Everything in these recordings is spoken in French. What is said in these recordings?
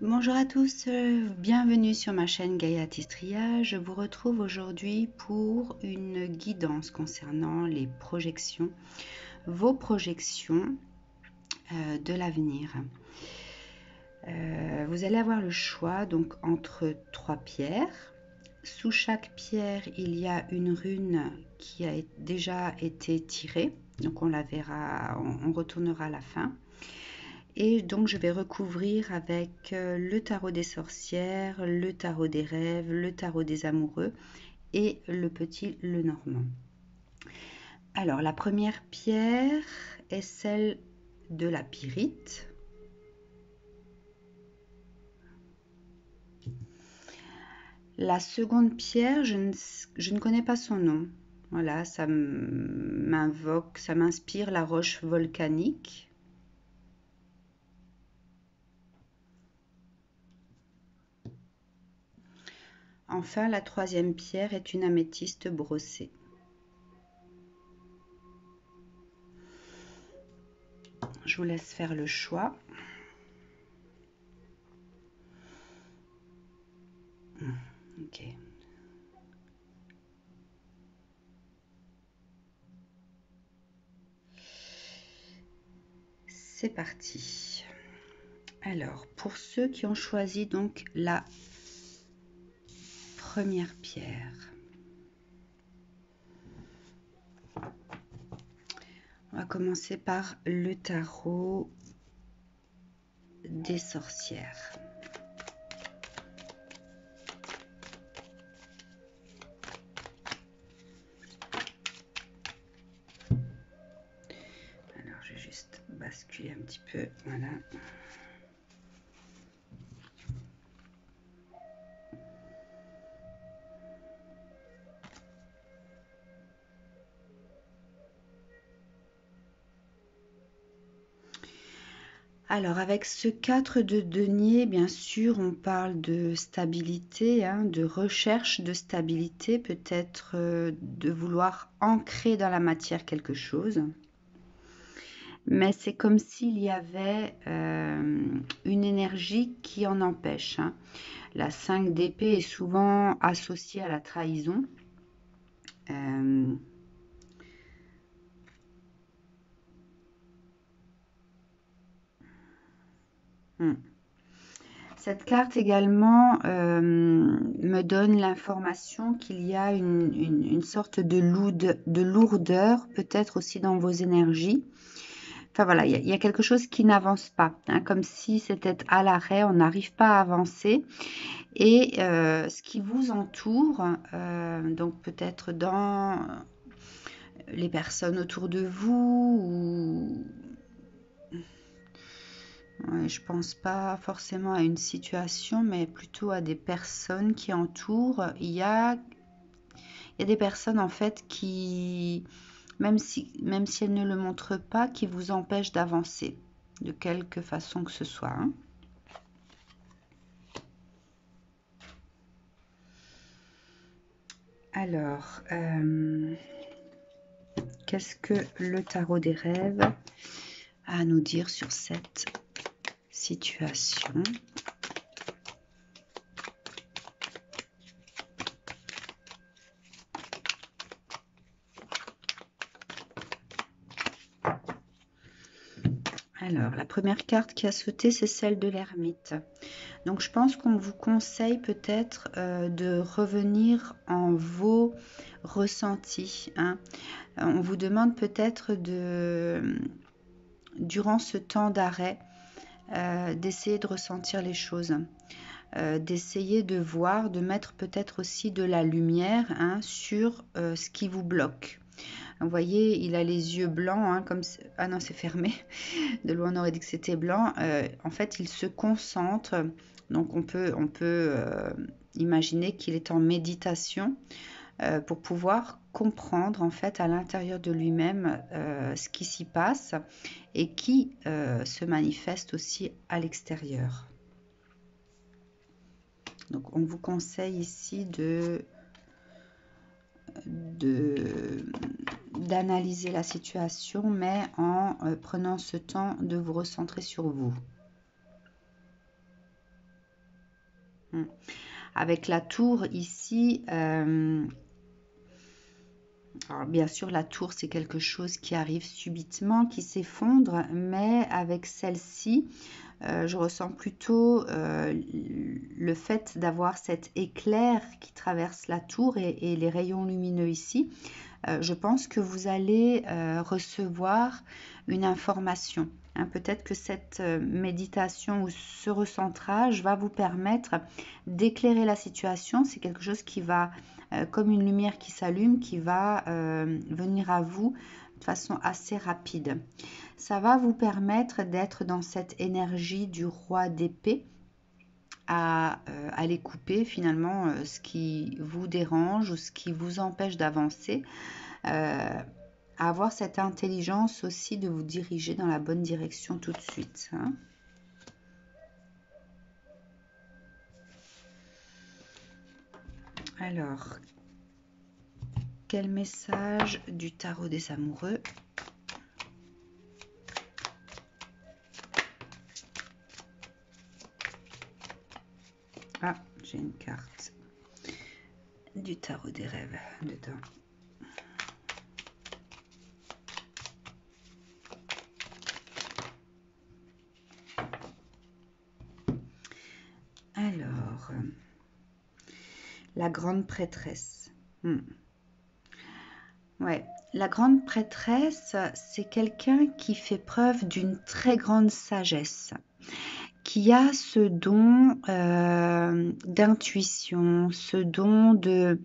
Bonjour à tous, bienvenue sur ma chaîne Gaïa Tistria. Je vous retrouve aujourd'hui pour une guidance concernant les projections, vos projections de l'avenir. Vous allez avoir le choix donc entre trois pierres. Sous chaque pierre, il y a une rune qui a déjà été tirée, donc on la verra, on retournera à la fin. Et donc, je vais recouvrir avec le tarot des sorcières, le tarot des rêves, le tarot des amoureux et le petit Lenormand. Alors, la première pierre est celle de la pyrite. La seconde pierre, je ne connais pas son nom. Voilà, ça m'invoque, ça m'inspire la roche volcanique. Enfin, la troisième pierre est une améthyste brossée. Je vous laisse faire le choix. Ok. C'est parti. Alors, pour ceux qui ont choisi donc la première pierre, on va commencer par le tarot des sorcières. Alors, je vais juste basculer un petit peu, voilà. Alors, avec ce 4 de denier, bien sûr, on parle de stabilité, hein, de recherche de stabilité, peut-être de vouloir ancrer dans la matière quelque chose. Mais c'est comme s'il y avait une énergie qui en empêche, hein. La 5 d'épée est souvent associée à la trahison. Cette carte également me donne l'information qu'il y a une sorte de lourdeur, peut-être aussi dans vos énergies. Enfin voilà, il y a quelque chose qui n'avance pas, hein, comme si c'était à l'arrêt, on n'arrive pas à avancer. Et ce qui vous entoure, donc peut-être dans les personnes autour de vous, ou ouais, je pense pas forcément à une situation, mais plutôt à des personnes qui entourent. Il y a des personnes en fait qui, même si elles ne le montrent pas, qui vous empêchent d'avancer de quelque façon que ce soit, hein. Alors, qu'est-ce que le tarot des rêves a à nous dire sur cette situation? Alors, la première carte qui a sauté, c'est celle de l'ermite. Donc, je pense qu'on vous conseille peut-être de revenir en vos ressentis, hein. On vous demande peut-être durant ce temps d'arrêt, d'essayer de ressentir les choses, d'essayer de voir, de mettre peut-être aussi de la lumière, hein, sur ce qui vous bloque. Vous voyez, il a les yeux blancs, hein, comme... Ah non, c'est fermé. De loin, on aurait dit que c'était blanc. En fait, il se concentre. Donc, on peut imaginer qu'il est en méditation pour pouvoir comprendre, en fait, à l'intérieur de lui-même ce qui s'y passe et qui se manifeste aussi à l'extérieur. Donc, on vous conseille ici d'analyser la situation, mais en prenant ce temps de vous recentrer sur vous. Avec la tour ici, alors bien sûr la tour c'est quelque chose qui arrive subitement, qui s'effondre, mais avec celle-ci, je ressens plutôt le fait d'avoir cet éclair qui traverse la tour et les rayons lumineux ici. Je pense que vous allez recevoir une information. Hein. Peut-être que cette méditation ou ce recentrage va vous permettre d'éclairer la situation. C'est quelque chose qui va, comme une lumière qui s'allume, qui va venir à vous de façon assez rapide. Ça va vous permettre d'être dans cette énergie du roi d'épée, à aller couper finalement ce qui vous dérange ou ce qui vous empêche d'avancer, à avoir cette intelligence aussi de vous diriger dans la bonne direction tout de suite. Hein. Alors, quel message du tarot des amoureux ? Ah, j'ai une carte du tarot des rêves dedans. Alors, la grande prêtresse. Ouais, la grande prêtresse, c'est quelqu'un qui fait preuve d'une très grande sagesse, qui a ce don d'intuition, ce don de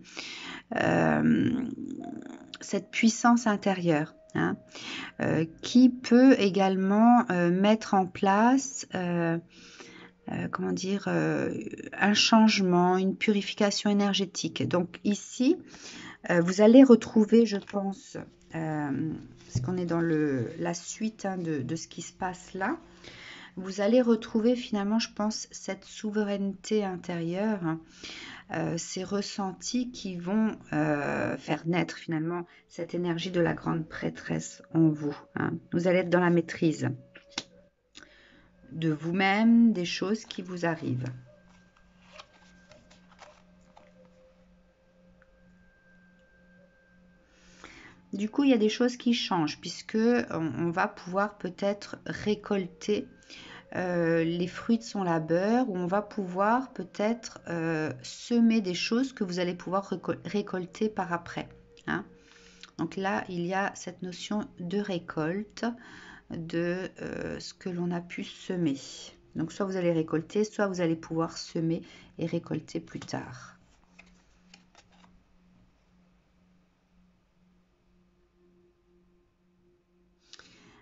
cette puissance intérieure, hein, qui peut également mettre en place comment dire, un changement, une purification énergétique. Donc ici, vous allez retrouver, je pense, parce qu'on est dans la suite hein, de ce qui se passe là, vous allez retrouver finalement, je pense, cette souveraineté intérieure, hein, ces ressentis qui vont faire naître finalement cette énergie de la grande prêtresse en vous. Hein. Vous allez être dans la maîtrise de vous-même, des choses qui vous arrivent. Du coup, il y a des choses qui changent puisque on va pouvoir peut-être récolter les fruits de son labeur, ou on va pouvoir peut-être semer des choses que vous allez pouvoir récolter par après. Hein. Donc là, il y a cette notion de récolte de ce que l'on a pu semer. Donc soit vous allez récolter, soit vous allez pouvoir semer et récolter plus tard.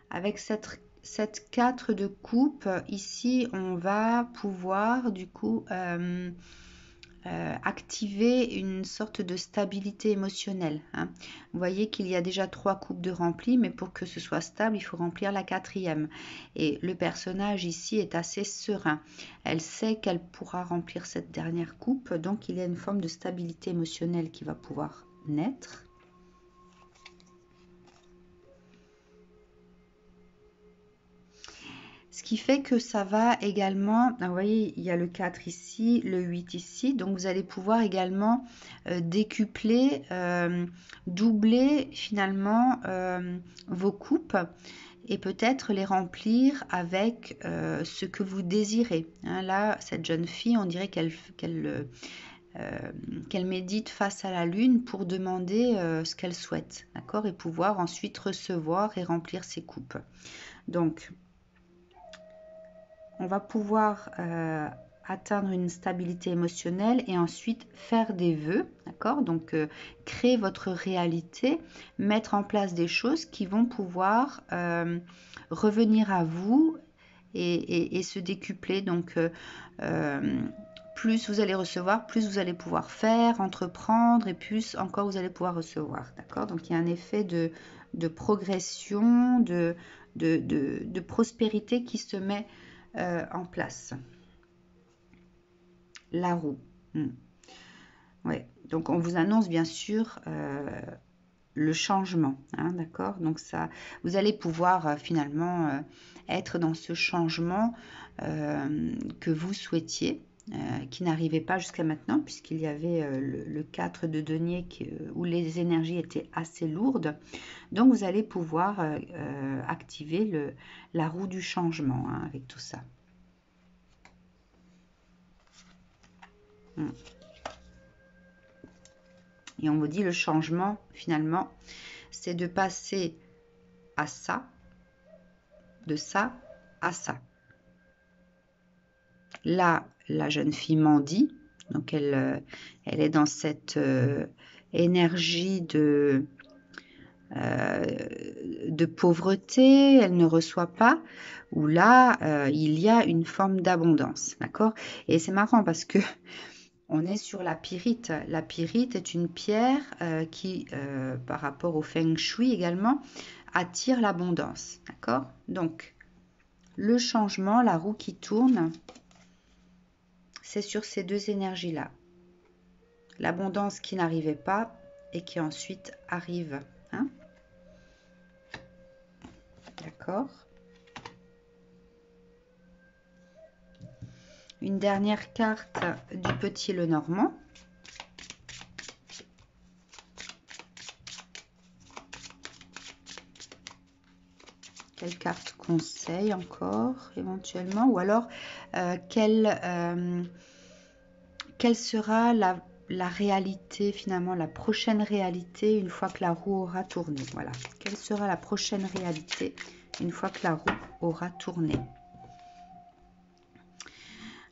Avec cette 4 de coupe, ici, on va pouvoir du coup activer une sorte de stabilité émotionnelle. Hein. Vous voyez qu'il y a déjà 3 coupes de remplies, mais pour que ce soit stable, il faut remplir la 4e. Et le personnage ici est assez serein. Elle sait qu'elle pourra remplir cette dernière coupe, donc il y a une forme de stabilité émotionnelle qui va pouvoir naître. Ce qui fait que ça va également, vous voyez, il y a le 4 ici, le 8 ici, donc vous allez pouvoir également décupler, doubler finalement vos coupes et peut-être les remplir avec ce que vous désirez. Hein, là, cette jeune fille, on dirait qu'elle médite face à la lune pour demander ce qu'elle souhaite, d'accord, et pouvoir ensuite recevoir et remplir ses coupes. Donc, on va pouvoir atteindre une stabilité émotionnelle et ensuite faire des vœux, d'accord? Donc, créer votre réalité, mettre en place des choses qui vont pouvoir revenir à vous et se décupler. Donc, plus vous allez recevoir, plus vous allez pouvoir faire, entreprendre et plus encore vous allez pouvoir recevoir, d'accord? Donc, il y a un effet de progression, de prospérité qui se met en place. La roue. Ouais. Donc on vous annonce bien sûr le changement, hein, d'accord. Donc ça, vous allez pouvoir finalement être dans ce changement que vous souhaitiez, qui n'arrivait pas jusqu'à maintenant, puisqu'il y avait le 4 de denier où les énergies étaient assez lourdes. Donc, vous allez pouvoir activer la roue du changement hein, avec tout ça. Et on vous dit le changement, finalement, c'est de passer à ça, de ça à ça. Là, la jeune fille mendie, donc elle est dans cette énergie de pauvreté, elle ne reçoit pas, où là, il y a une forme d'abondance, d'accord? Et c'est marrant parce que on est sur la pyrite. La pyrite est une pierre qui, par rapport au feng shui également, attire l'abondance, d'accord? Donc, le changement, la roue qui tourne, c'est sur ces deux énergies-là. L'abondance qui n'arrivait pas et qui ensuite arrive. Hein? D'accord. Une dernière carte du petit Lenormand. Quelle carte conseil encore éventuellement? Ou alors, quelle sera la réalité finalement, la prochaine réalité une fois que la roue aura tourné? Voilà. Quelle sera la prochaine réalité une fois que la roue aura tourné?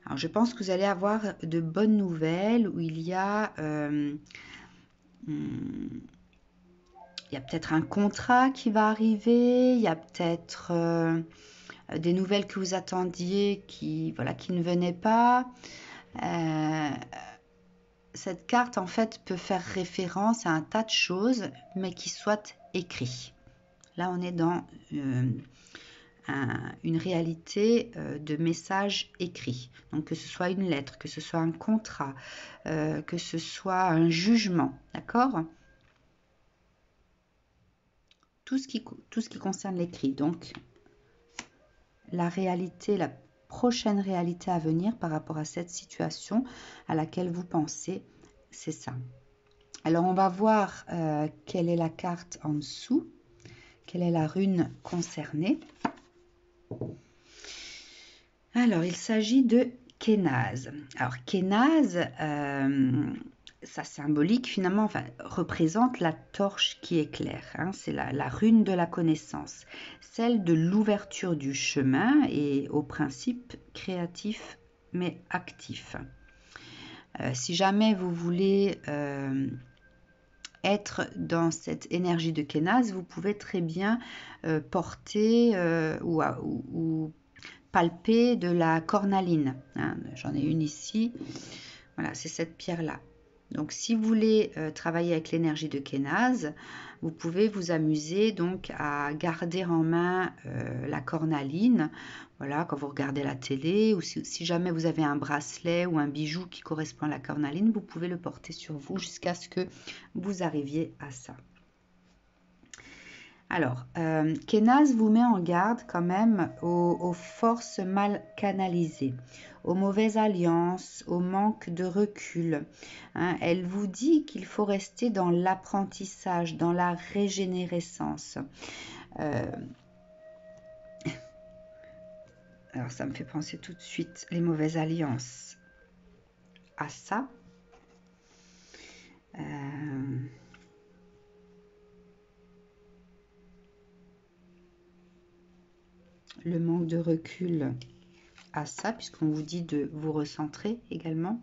Alors, je pense que vous allez avoir de bonnes nouvelles où il y a peut-être un contrat qui va arriver, il y a peut-être des nouvelles que vous attendiez qui ne venaient pas. Cette carte, en fait, peut faire référence à un tas de choses, mais qui soient écrits. Là, on est dans une réalité de messages écrits. Donc, que ce soit une lettre, que ce soit un contrat, que ce soit un jugement, d'accord ? Tout ce qui concerne l'écrit. Donc, la réalité, la prochaine réalité à venir par rapport à cette situation à laquelle vous pensez, c'est ça. Alors, on va voir quelle est la carte en dessous, quelle est la rune concernée. Alors, il s'agit de Kénaz. Alors, Kénaz, ça symbolique finalement, représente la torche qui éclaire. Hein, c'est la rune de la connaissance, celle de l'ouverture du chemin et au principe créatif mais actif. Si jamais vous voulez être dans cette énergie de Kénaz, vous pouvez très bien porter ou palper de la cornaline. Hein. J'en ai une ici. Voilà, c'est cette pierre-là. Donc, si vous voulez travailler avec l'énergie de Kénaz, vous pouvez vous amuser donc à garder en main la cornaline. Voilà, quand vous regardez la télé ou si jamais vous avez un bracelet ou un bijou qui correspond à la cornaline, vous pouvez le porter sur vous jusqu'à ce que vous arriviez à ça. Alors, Kénaz vous met en garde quand même aux forces mal canalisées, aux mauvaises alliances, au manque de recul. Hein. Elle vous dit qu'il faut rester dans l'apprentissage, dans la régénérescence. Alors, ça me fait penser tout de suite les mauvaises alliances à ça. Le manque de recul à ça, puisqu'on vous dit de vous recentrer également,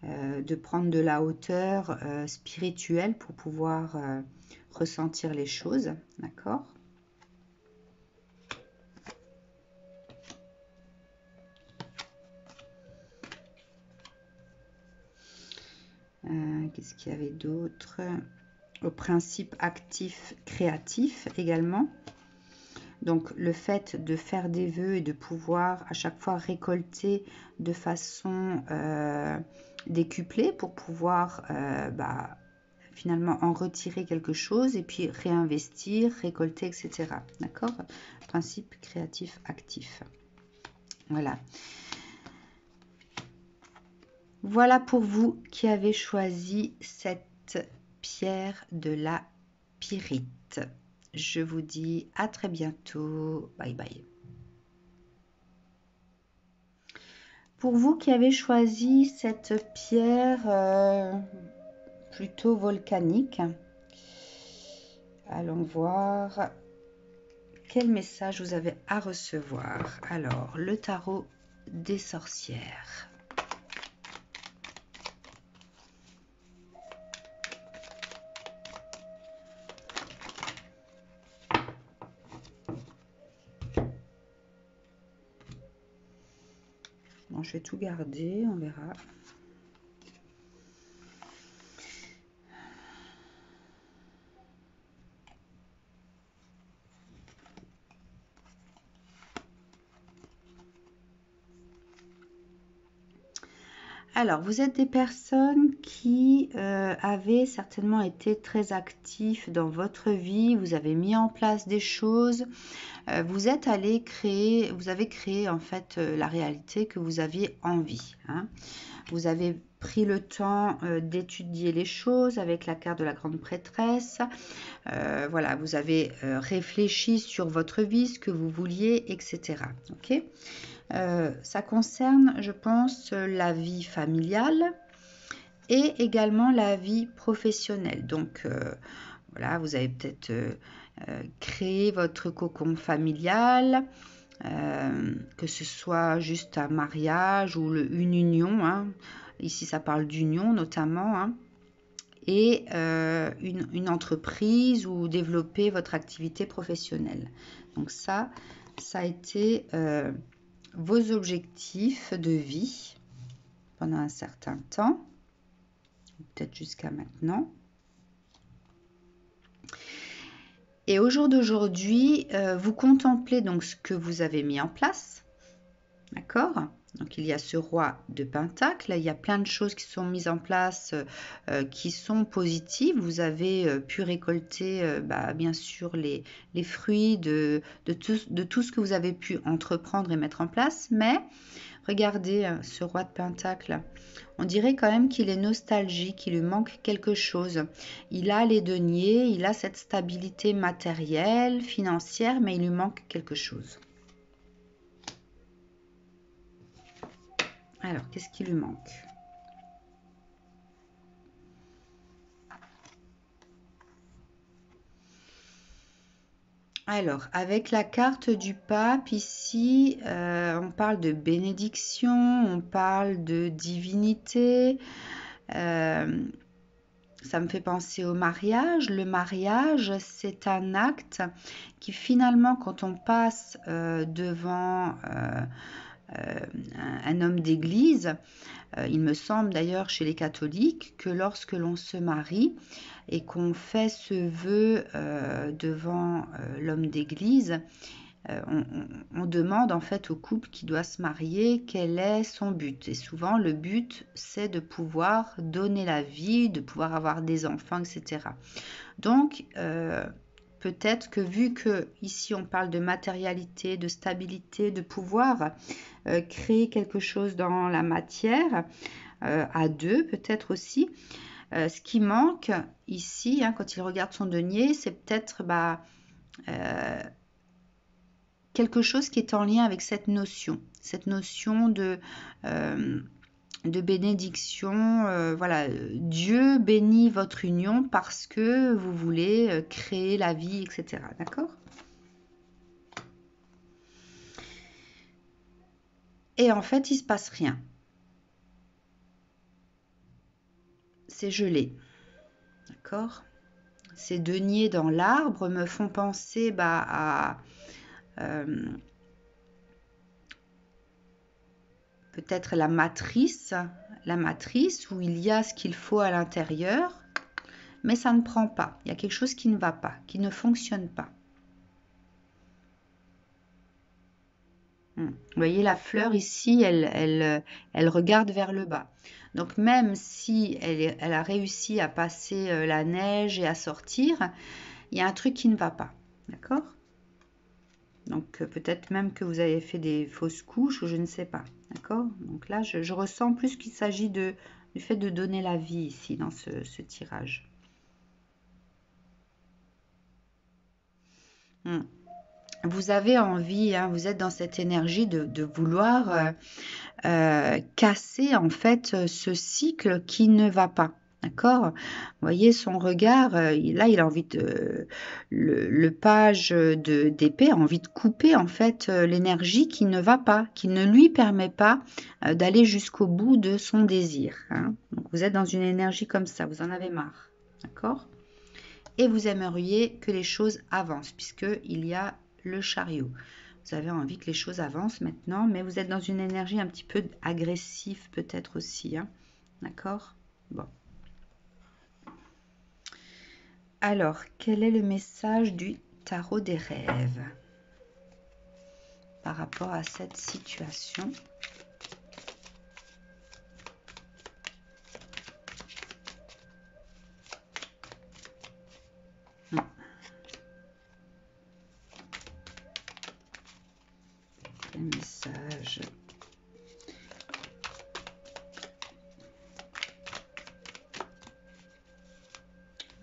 de prendre de la hauteur spirituelle pour pouvoir ressentir les choses, d'accord ? Qu'est-ce qu'il y avait d'autre ? Au principe actif créatif également. Donc, le fait de faire des vœux et de pouvoir à chaque fois récolter de façon décuplée pour pouvoir finalement en retirer quelque chose et puis réinvestir, récolter, etc. D'accord ? Principe créatif actif. Voilà. Voilà pour vous qui avez choisi cette pierre de la pyrite. Je vous dis à très bientôt. Bye bye. Pour vous qui avez choisi cette pierre plutôt volcanique, allons voir quel message vous avez à recevoir. Alors, le tarot des sorcières. Bon, je vais tout garder, on verra. Alors, vous êtes des personnes qui avaient certainement été très actifs dans votre vie, vous avez mis en place des choses, vous êtes allé créer, vous avez créé en fait la réalité que vous aviez envie. Hein. Vous avez pris le temps d'étudier les choses avec la carte de la grande prêtresse. Voilà, vous avez réfléchi sur votre vie, ce que vous vouliez, etc. Ok. Ça concerne, je pense, la vie familiale et également la vie professionnelle. Donc, voilà, vous avez peut-être créé votre cocon familial, que ce soit juste un mariage ou une union. Hein. Ici, ça parle d'union notamment. Hein. Et une entreprise ou développer votre activité professionnelle. Donc ça a été vos objectifs de vie pendant un certain temps, peut-être jusqu'à maintenant. Et au jour d'aujourd'hui, vous contemplez donc ce que vous avez mis en place, d'accord ? Donc il y a ce roi de Pentacle, il y a plein de choses qui sont mises en place qui sont positives. Vous avez pu récolter bien sûr les fruits de tout ce que vous avez pu entreprendre et mettre en place, mais regardez ce roi de Pentacle, on dirait quand même qu'il est nostalgique, il lui manque quelque chose. Il a les deniers, il a cette stabilité matérielle, financière, mais il lui manque quelque chose. Alors, qu'est-ce qui lui manque ? Alors, avec la carte du pape, ici, on parle de bénédiction, on parle de divinité. Ça me fait penser au mariage. Le mariage, c'est un acte qui finalement, quand on passe devant un homme d'église, il me semble d'ailleurs chez les catholiques que lorsque l'on se marie et qu'on fait ce vœu devant l'homme d'église, on demande en fait au couple qui doit se marier quel est son but. Et souvent le but c'est de pouvoir donner la vie, de pouvoir avoir des enfants, etc. Donc peut-être que vu que ici on parle de matérialité, de stabilité, de pouvoir créer quelque chose dans la matière, à deux peut-être aussi, ce qui manque ici, hein, quand il regarde son denier, c'est peut-être quelque chose qui est en lien avec cette notion de bénédiction. Voilà, Dieu bénit votre union parce que vous voulez créer la vie, etc. D'accord ? Et en fait, il se passe rien. C'est gelé. D'accord ? Ces deniers dans l'arbre me font penser à peut-être la matrice où il y a ce qu'il faut à l'intérieur, mais ça ne prend pas. Il y a quelque chose qui ne va pas, qui ne fonctionne pas. Vous voyez la fleur ici, elle regarde vers le bas. Donc même si elle a réussi à passer la neige et à sortir, il y a un truc qui ne va pas. D'accord ? Donc, peut-être même que vous avez fait des fausses couches, ou je ne sais pas. D'accord? Donc là, je ressens plus qu'il s'agit du fait de donner la vie ici, dans ce tirage. Hmm. Vous avez envie, hein, vous êtes dans cette énergie de vouloir casser, en fait, ce cycle qui ne va pas. D'accord? Vous voyez son regard, là il a envie de... Le page d'épée a envie de couper en fait l'énergie qui ne va pas, qui ne lui permet pas d'aller jusqu'au bout de son désir. Hein. Donc vous êtes dans une énergie comme ça, vous en avez marre. D'accord? Et vous aimeriez que les choses avancent, puisqu'il y a le chariot. Vous avez envie que les choses avancent maintenant, mais vous êtes dans une énergie un petit peu agressive peut-être aussi. Hein. D'accord? Bon. Alors, quel est le message du tarot des rêves par rapport à cette situation? Le message.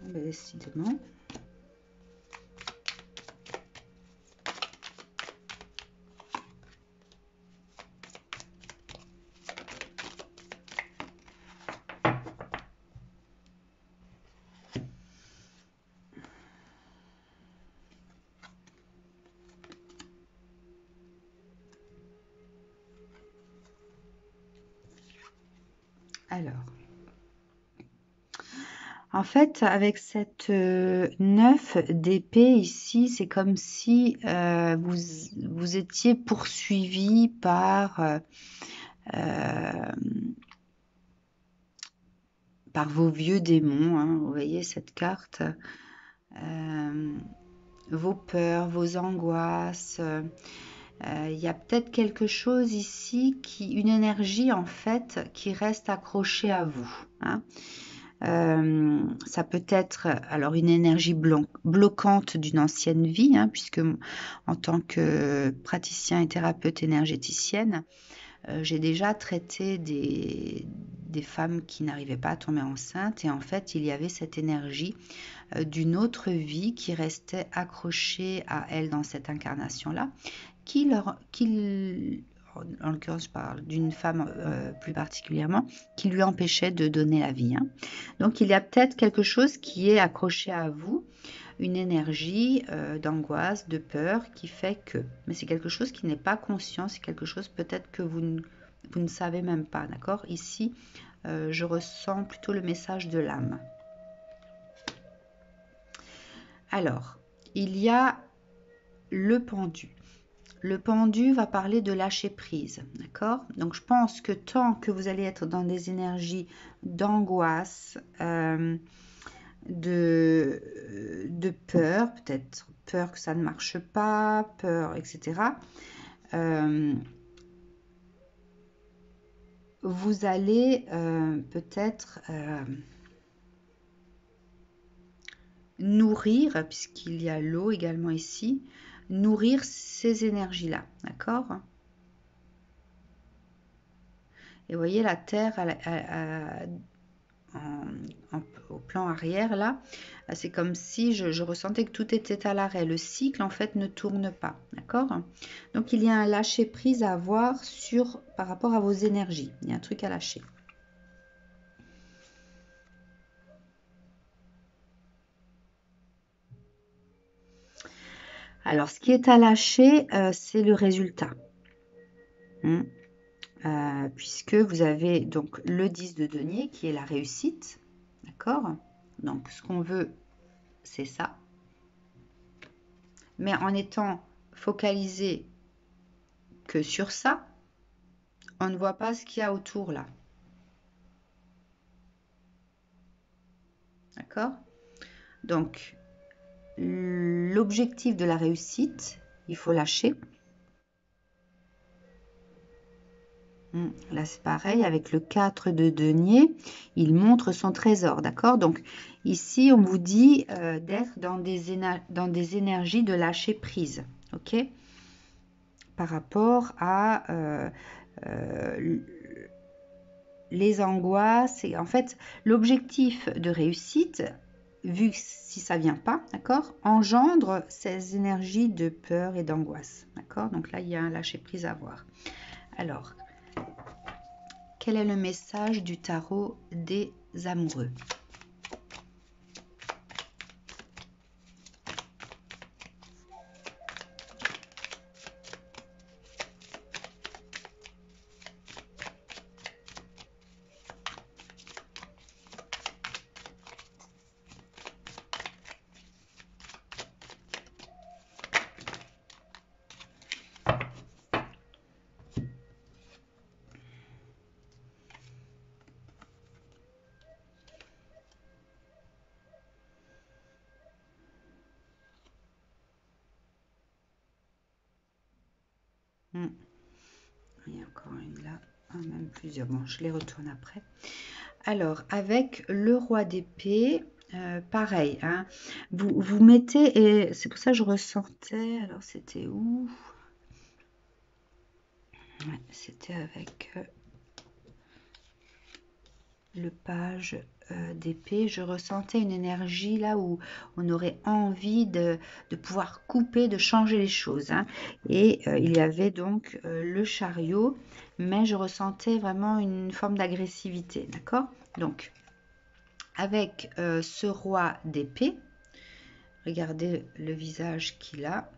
Décidément. Alors, en fait, avec cette 9 d'épée ici, c'est comme si vous étiez poursuivi par vos vieux démons. Hein, vous voyez cette carte. Vos peurs, vos angoisses. Il y a peut-être quelque chose ici, une énergie en fait, qui reste accrochée à vous. Hein. Ça peut être alors une énergie bloquante d'une ancienne vie, hein, puisque en tant que praticien et thérapeute énergéticienne, j'ai déjà traité des femmes qui n'arrivaient pas à tomber enceintes, et en fait il y avait cette énergie d'une autre vie qui restait accrochée à elle dans cette incarnation-là, en l'occurrence je parle d'une femme plus particulièrement, qui lui empêchait de donner la vie. Hein. Donc il y a peut-être quelque chose qui est accroché à vous, une énergie d'angoisse, de peur qui fait que... Mais c'est quelque chose qui n'est pas conscient, c'est quelque chose peut-être que vous ne savez même pas, d'accord? Ici, je ressens plutôt le message de l'âme. Alors, il y a le pendu. Le pendu va parler de lâcher prise, d'accord? Donc, je pense que tant que vous allez être dans des énergies d'angoisse, de peur, peut-être peur que ça ne marche pas, peur, etc., vous allez peut-être nourrir, puisqu'il y a l'eau également ici, nourrir ces énergies-là, d'accord? Et vous voyez la terre au plan arrière là, c'est comme si je ressentais que tout était à l'arrêt. Le cycle en fait ne tourne pas, d'accord? Donc il y a un lâcher prise à avoir par rapport à vos énergies. Il y a un truc à lâcher. Alors, ce qui est à lâcher, c'est le résultat. Puisque vous avez donc le 10 de denier qui est la réussite. D'accord? Donc, ce qu'on veut, c'est ça. Mais en étant focalisé que sur ça, on ne voit pas ce qu'il y a autour là. D'accord? Donc, l'objectif de la réussite, il faut lâcher. Là, c'est pareil, avec le 4 de denier, il montre son trésor, d'accord? Donc, ici, on vous dit d'être dans des énergies de lâcher prise, ok? par rapport à les angoisses. Et en fait, l'objectif de réussite, vu que si ça vient pas, d'accord, engendre ces énergies de peur et d'angoisse, d'accord. Donc là, il y a un lâcher-prise à voir. Alors, quel est le message du tarot des amoureux? Il y a encore une là, même plusieurs. Bon, je les retourne après. Alors, avec le roi d'épée, pareil, hein, vous mettez, et c'est pour ça que je ressentais, alors c'était où? Ouais, c'était avec le page d'épée. Je ressentais une énergie là où on aurait envie de pouvoir couper, de changer les choses, hein. Et il y avait donc le chariot, mais je ressentais vraiment une forme d'agressivité, d'accord? Donc, avec ce roi d'épée, regardez le visage qu'il a.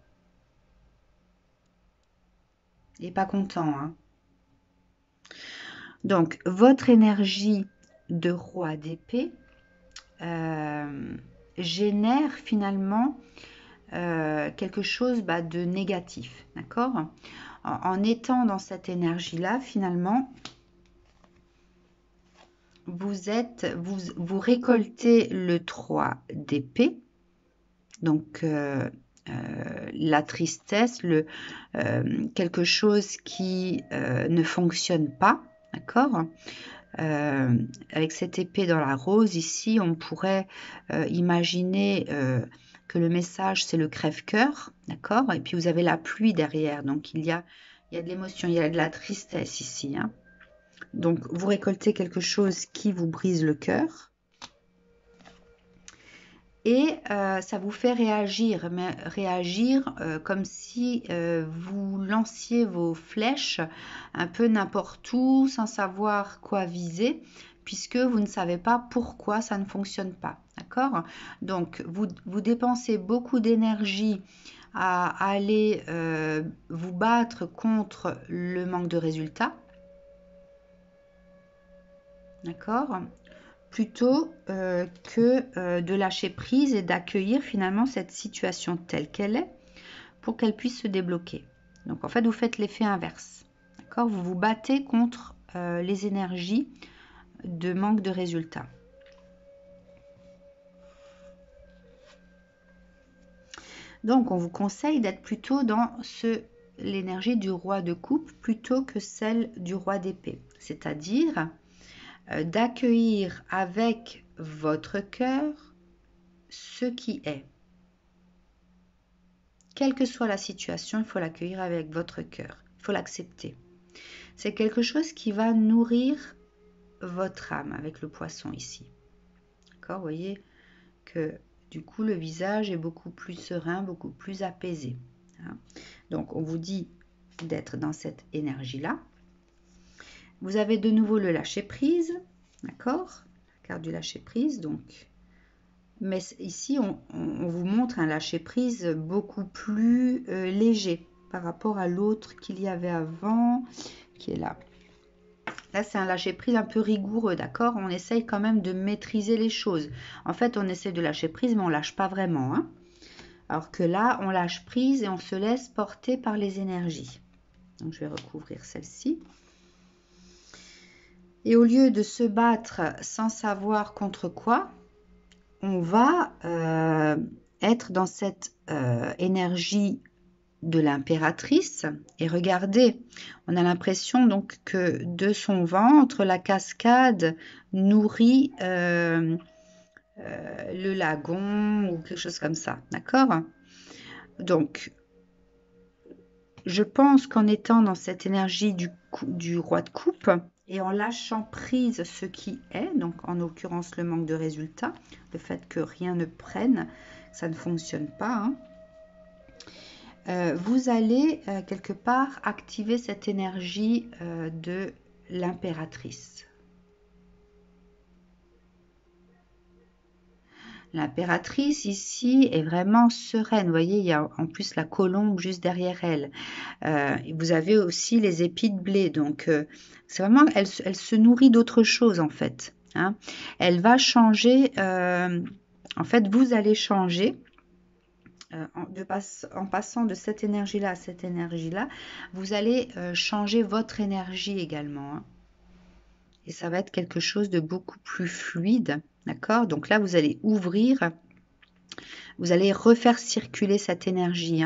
Il n'est pas content, hein. Donc, votre énergie de roi d'épée génère finalement quelque chose de négatif, d'accord? En étant dans cette énergie-là, finalement, vous récoltez le 3 d'épée, donc la tristesse, quelque chose qui ne fonctionne pas, d'accord? Avec cette épée dans la rose, ici, on pourrait imaginer que le message, c'est le crève-cœur, d'accord? Et puis, vous avez la pluie derrière, donc il y a de l'émotion, il y a de la tristesse ici, hein. Donc, vous récoltez quelque chose qui vous brise le cœur. Et ça vous fait réagir, mais réagir comme si vous lanciez vos flèches un peu n'importe où, sans savoir quoi viser, puisque vous ne savez pas pourquoi ça ne fonctionne pas, d'accord? Donc, vous dépensez beaucoup d'énergie à aller vous battre contre le manque de résultats, d'accord? Plutôt que de lâcher prise et d'accueillir finalement cette situation telle qu'elle est pour qu'elle puisse se débloquer. Donc en fait, vous faites l'effet inverse. D'accord? Vous vous battez contre les énergies de manque de résultats. Donc on vous conseille d'être plutôt dans l'énergie du roi de coupe plutôt que celle du roi d'épée. C'est-à-dire d'accueillir avec votre cœur ce qui est. Quelle que soit la situation, il faut l'accueillir avec votre cœur. Il faut l'accepter. C'est quelque chose qui va nourrir votre âme avec le poisson ici. D'accord? Vous voyez que du coup, le visage est beaucoup plus serein, beaucoup plus apaisé, hein? Donc, on vous dit d'être dans cette énergie-là. Vous avez de nouveau le lâcher-prise. D'accord? La carte du lâcher-prise, donc. Mais ici, on vous montre un lâcher-prise beaucoup plus léger par rapport à l'autre qu'il y avait avant, qui est là. Là, c'est un lâcher-prise un peu rigoureux, d'accord? On essaye quand même de maîtriser les choses. En fait, on essaie de lâcher prise, mais on lâche pas vraiment, hein? Alors que là, on lâche prise et on se laisse porter par les énergies. Donc, je vais recouvrir celle-ci. Et au lieu de se battre sans savoir contre quoi, on va être dans cette énergie de l'impératrice. Et regardez, on a l'impression donc que de son ventre, la cascade nourrit le lagon ou quelque chose comme ça, d'accord? Donc, je pense qu'en étant dans cette énergie du roi de coupe et en lâchant prise ce qui est, donc en l'occurrence le manque de résultats, le fait que rien ne prenne, ça ne fonctionne pas, vous allez quelque part activer cette énergie de l'impératrice. L'impératrice ici est vraiment sereine. Vous voyez, il y a en plus la colombe juste derrière elle. Vous avez aussi les épis de blé. Donc, c'est vraiment, elle se nourrit d'autre chose en fait. Elle va changer. En fait, vous allez changer. En passant de cette énergie-là à cette énergie-là, vous allez changer votre énergie également. Et ça va être quelque chose de beaucoup plus fluide. D'accord? Donc là, vous allez ouvrir, vous allez refaire circuler cette énergie,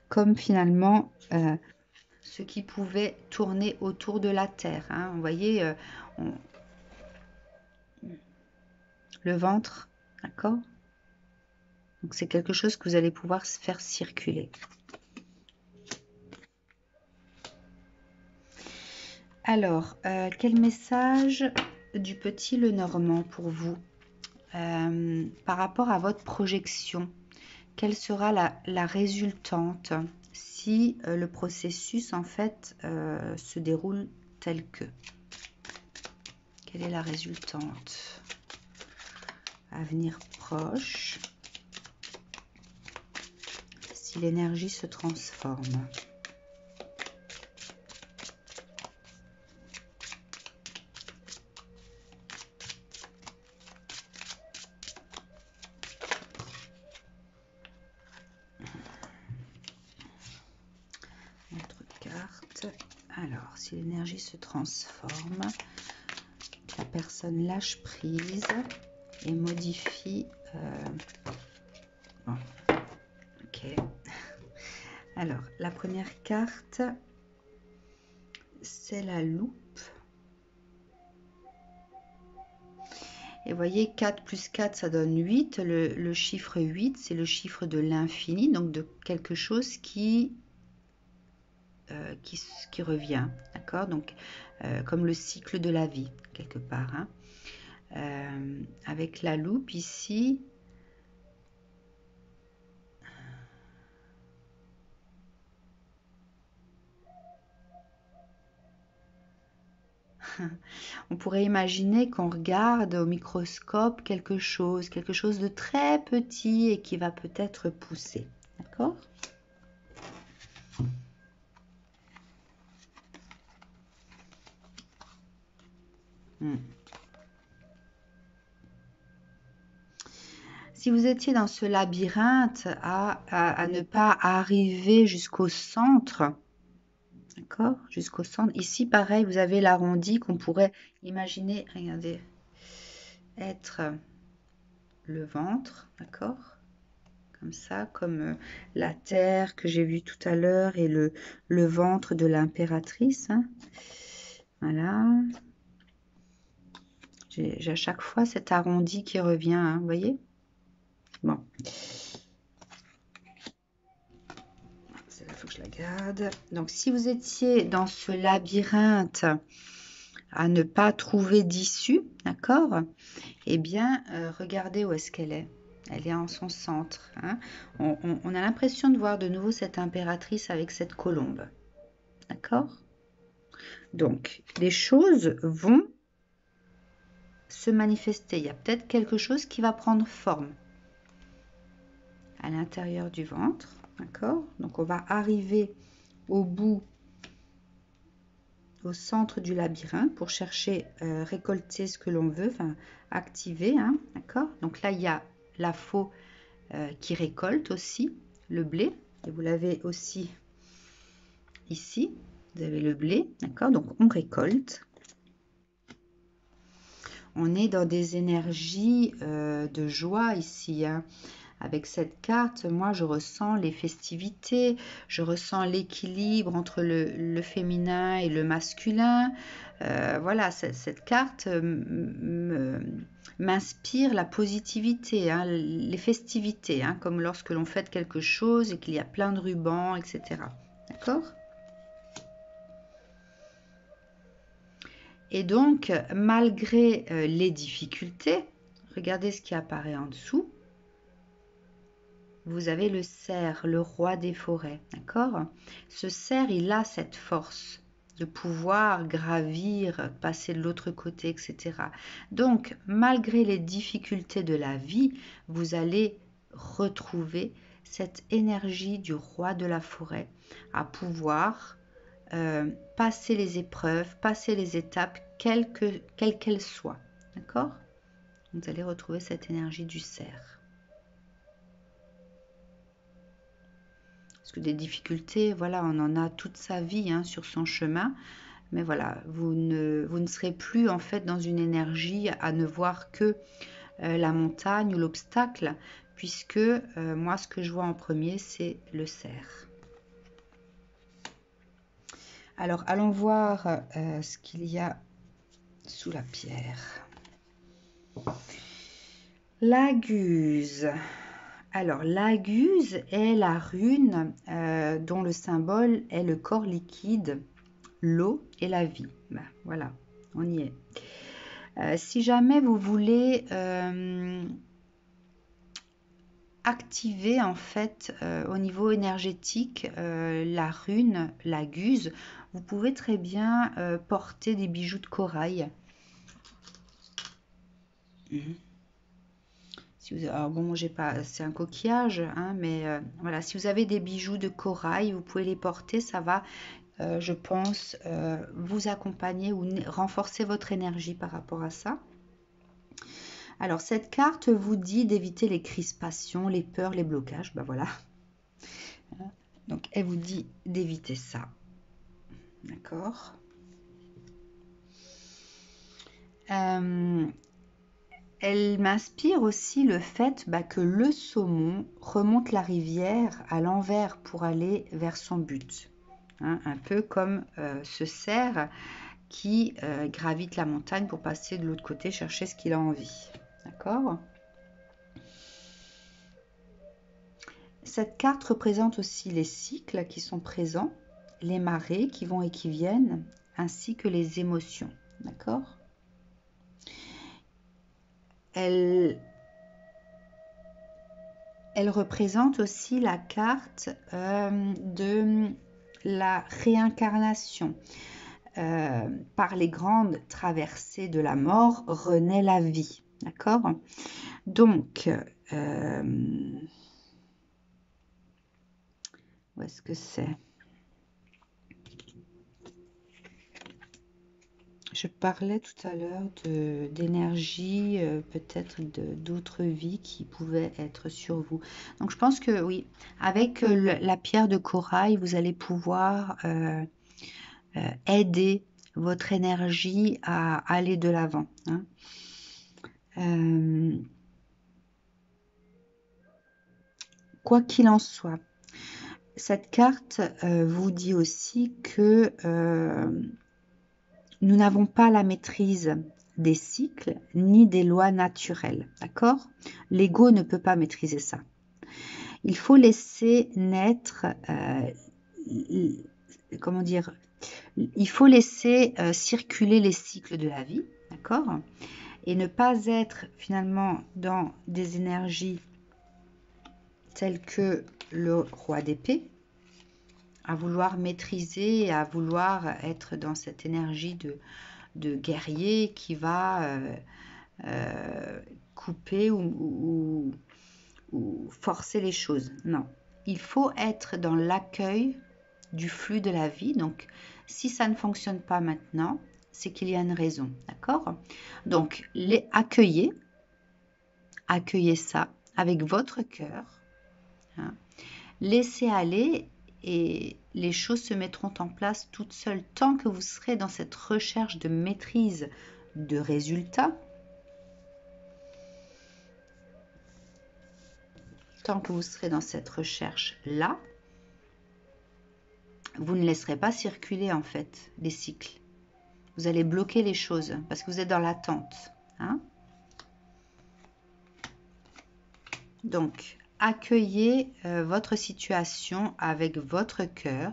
comme finalement ce qui pouvait tourner autour de la Terre. Vous voyez, le ventre, d'accord? Donc c'est quelque chose que vous allez pouvoir faire circuler. Alors, quel message du petit Lenormand pour vous par rapport à votre projection? Quelle sera la résultante si le processus en fait se déroule tel que? Quelle est la résultante? Avenir proche. Si l'énergie se transforme. Alors, si l'énergie se transforme, la personne lâche prise et modifie. Bon, ok. Alors, la première carte, c'est la loupe. Et vous voyez, 4 plus 4, ça donne 8. Le chiffre 8, c'est le chiffre de l'infini, donc de quelque chose qui revient, d'accord, donc comme le cycle de la vie quelque part, avec la loupe ici. On pourrait imaginer qu'on regarde au microscope quelque chose de très petit et qui va peut-être pousser, d'accord. Si vous étiez dans ce labyrinthe à ne pas arriver jusqu'au centre, d'accord, jusqu'au centre, ici pareil, vous avez l'arrondi qu'on pourrait imaginer, regardez, être le ventre, d'accord, comme ça, comme la terre que j'ai vue tout à l'heure et le ventre de l'impératrice, voilà. J'ai à chaque fois cet arrondi qui revient, vous voyez. Bon. Celle-là, il faut que je la garde. Donc, si vous étiez dans ce labyrinthe à ne pas trouver d'issue, d'accord, eh bien, regardez où est-ce qu'elle est. Elle est en son centre. On a l'impression de voir de nouveau cette impératrice avec cette colombe. D'accord? Donc, les choses vont se manifester. Il y a peut-être quelque chose qui va prendre forme à l'intérieur du ventre. D'accord? Donc, on va arriver au bout, au centre du labyrinthe pour chercher, récolter ce que l'on veut, enfin, activer. D'accord? Donc là, il y a la faux qui récolte aussi le blé. Et vous l'avez aussi ici. Vous avez le blé. D'accord? Donc, on récolte. On est dans des énergies de joie ici, Avec cette carte, moi, je ressens les festivités, je ressens l'équilibre entre le féminin et le masculin. Voilà, cette carte m'inspire la positivité, les festivités, comme lorsque l'on fête quelque chose et qu'il y a plein de rubans, etc. D'accord ? Et donc, malgré les difficultés, regardez ce qui apparaît en dessous. Vous avez le cerf, le roi des forêts, d'accord? Ce cerf, il a cette force de pouvoir gravir, passer de l'autre côté, etc. Donc, malgré les difficultés de la vie, vous allez retrouver cette énergie du roi de la forêt à pouvoir passer les épreuves, passer les étapes, quelles qu'elles soient, d'accord? Vous allez retrouver cette énergie du cerf. Parce que des difficultés, voilà, on en a toute sa vie hein, sur son chemin. Mais voilà, vous ne serez plus en fait dans une énergie à ne voir que la montagne ou l'obstacle, puisque moi, ce que je vois en premier, c'est le cerf. Alors, allons voir ce qu'il y a sous la pierre. La guse. Alors, la guse est la rune dont le symbole est le corps liquide, l'eau et la vie. Ben, voilà, on y est. Si jamais vous voulez activer en fait au niveau énergétique la rune, la guse, vous pouvez très bien porter des bijoux de corail. Si vous, alors bon, j'ai pas, c'est un coquillage, hein, mais voilà, si vous avez des bijoux de corail, vous pouvez les porter, ça va, je pense, vous accompagner ou renforcer votre énergie par rapport à ça. Alors, cette carte vous dit d'éviter les crispations, les peurs, les blocages. Ben voilà. Donc, elle vous dit d'éviter ça. D'accord. Elle m'inspire aussi le fait que le saumon remonte la rivière à l'envers pour aller vers son but. Hein, un peu comme ce cerf qui gravite la montagne pour passer de l'autre côté, chercher ce qu'il a envie. D'accord ? Cette carte représente aussi les cycles qui sont présents, les marées qui vont et qui viennent, ainsi que les émotions. D'accord ? Elle représente aussi la carte de la réincarnation. Par les grandes traversées de la mort, renaît la vie. D'accord ? Donc, où est-ce que c'est ? Je parlais tout à l'heure d'énergie, peut-être d'autres vies qui pouvaient être sur vous. Donc, je pense que oui, avec la pierre de corail, vous allez pouvoir aider votre énergie à aller de l'avant. Hein. Quoi qu'il en soit, cette carte vous dit aussi que nous n'avons pas la maîtrise des cycles ni des lois naturelles, d'accord? L'ego ne peut pas maîtriser ça. Il faut laisser naître, comment dire, il faut laisser circuler les cycles de la vie, d'accord? Et ne pas être finalement dans des énergies telles que le roi d'épée, à vouloir maîtriser, à vouloir être dans cette énergie de guerrier qui va couper ou forcer les choses. Non, il faut être dans l'accueil du flux de la vie. Donc, si ça ne fonctionne pas maintenant, c'est qu'il y a une raison, d'accord? Donc, accueillez ça avec votre cœur. Hein. Laissez aller et les choses se mettront en place toutes seules tant que vous serez dans cette recherche de maîtrise de résultats. Tant que vous serez dans cette recherche-là, vous ne laisserez pas circuler en fait les cycles. Vous allez bloquer les choses parce que vous êtes dans l'attente. Hein? Donc, accueillez votre situation avec votre cœur.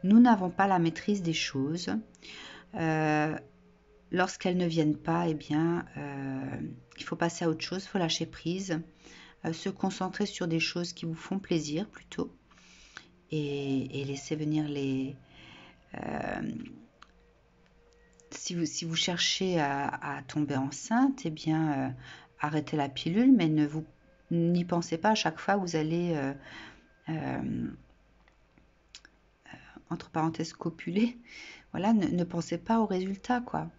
Nous n'avons pas la maîtrise des choses. lorsqu'elles ne viennent pas, eh bien, il faut passer à autre chose, il faut lâcher prise, se concentrer sur des choses qui vous font plaisir plutôt, et laisser venir les... si vous cherchez à tomber enceinte, eh bien, arrêtez la pilule, mais n'y pensez pas à chaque fois que vous allez, entre parenthèses, copuler. Voilà, ne pensez pas au résultat, quoi.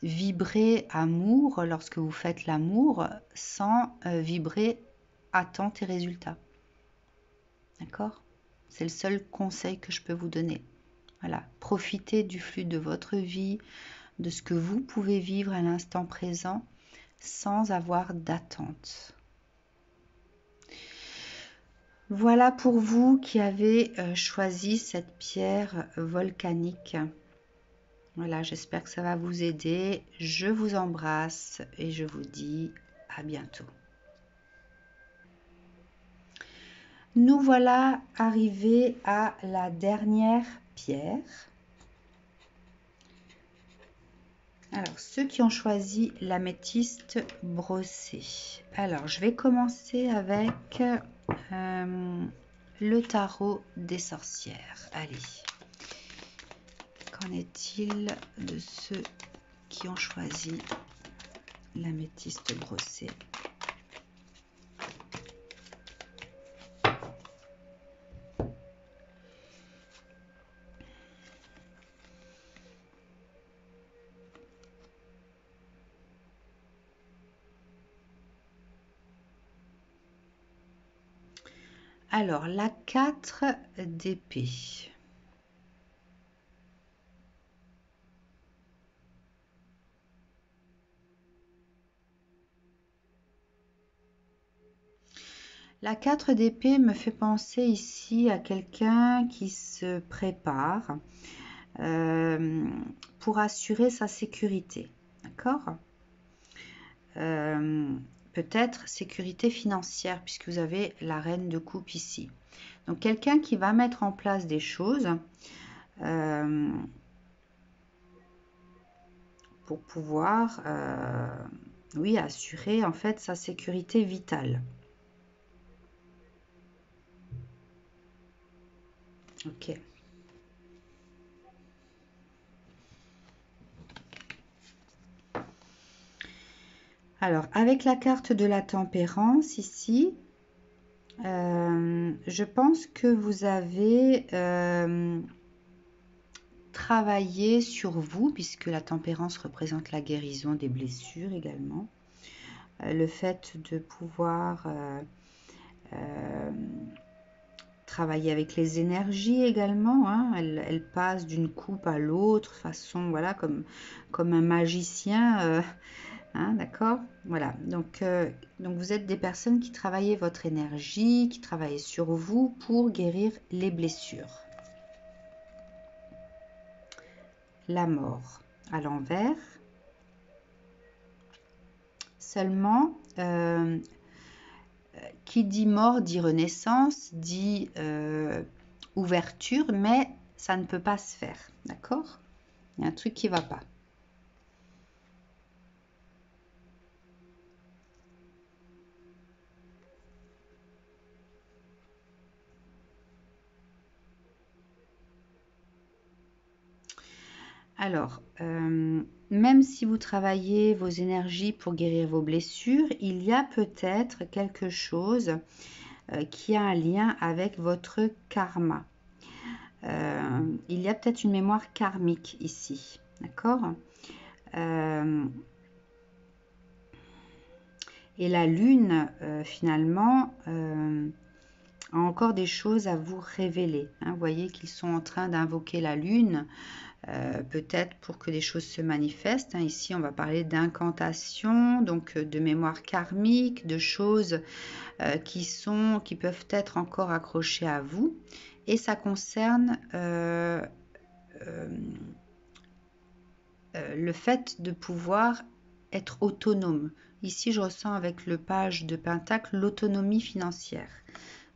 Vibrez amour lorsque vous faites l'amour sans vibrer attente et résultat. D'accord? C'est le seul conseil que je peux vous donner. Voilà, profitez du flux de votre vie, de ce que vous pouvez vivre à l'instant présent sans avoir d'attente. Voilà pour vous qui avez choisi cette pierre volcanique. Voilà, j'espère que ça va vous aider. Je vous embrasse et je vous dis à bientôt. Nous voilà arrivés à la dernière pierre. Alors, ceux qui ont choisi l'améthyste brossée. Alors, je vais commencer avec le tarot des sorcières. Allez, qu'en est-il de ceux qui ont choisi l'améthyste brossée? Alors, la 4 d'épée. La 4 d'épée me fait penser ici à quelqu'un qui se prépare pour assurer sa sécurité. D'accord? Peut-être sécurité financière, puisque vous avez la reine de coupe ici. Donc, quelqu'un qui va mettre en place des choses pour pouvoir, oui, assurer en fait sa sécurité vitale. Ok. Alors, avec la carte de la tempérance ici, je pense que vous avez travaillé sur vous, puisque la tempérance représente la guérison des blessures également. Le fait de pouvoir travailler avec les énergies également, hein. Elle passe d'une coupe à l'autre, façon, voilà, comme un magicien, hein, d'accord? Voilà, donc vous êtes des personnes qui travaillent votre énergie, qui travaillent sur vous pour guérir les blessures. La mort à l'envers. Seulement, qui dit mort dit renaissance, dit ouverture, mais ça ne peut pas se faire, d'accord? Il y a un truc qui ne va pas. Alors, même si vous travaillez vos énergies pour guérir vos blessures, il y a peut-être quelque chose qui a un lien avec votre karma. Il y a peut-être une mémoire karmique ici, d'accord? Et la lune, finalement, a encore des choses à vous révéler, hein. Vous voyez qu'ils sont en train d'invoquer la lune, peut-être pour que des choses se manifestent, hein. Ici, on va parler d'incantation, donc de mémoire karmique, de choses qui peuvent être encore accrochées à vous. Et ça concerne le fait de pouvoir être autonome. Ici, je ressens avec le page de Pentacle l'autonomie financière.